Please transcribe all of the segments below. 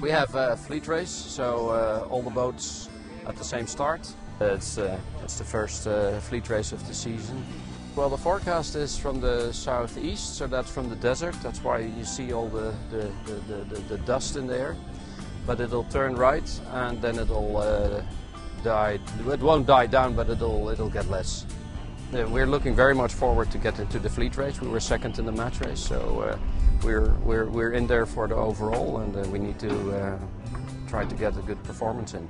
We have a fleet race, so all the boats at the same start. It's the first fleet race of the season. Well, the forecast is from the southeast, so that's from the desert. That's why you see all the dust in the air. But it'll turn right, and then it'll die. It won't die down, but it'll get less. We're looking very much forward to get into the fleet race. We were second in the match race, so we're in there for the overall, and we need to try to get a good performance in.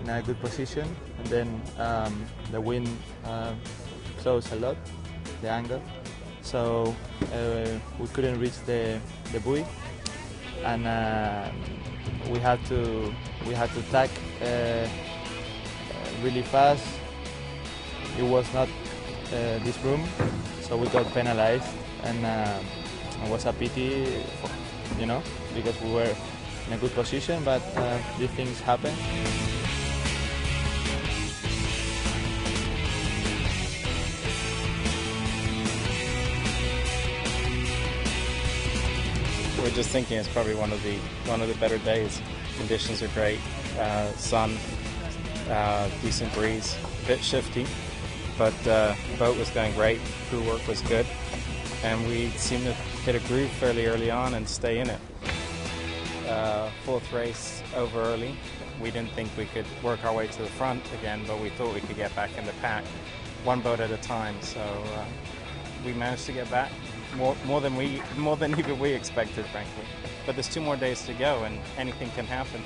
In a good position, and then the wind closed a lot, the angle, so we couldn't reach the buoy, and we had to tack really fast. It was not this room, so we got penalized, and it was a pity, you know, because we were in a good position, but these things happen. We're just thinking it's probably one of the better days. Conditions are great, sun, decent breeze, a bit shifty, but the boat was going great, crew work was good, and we seemed to hit a groove fairly early on and stay in it. Fourth race over early. We didn't think we could work our way to the front again, but we thought we could get back in the pack, one boat at a time. So we managed to get back more than even we expected, frankly. But there's 2 more days to go, and anything can happen.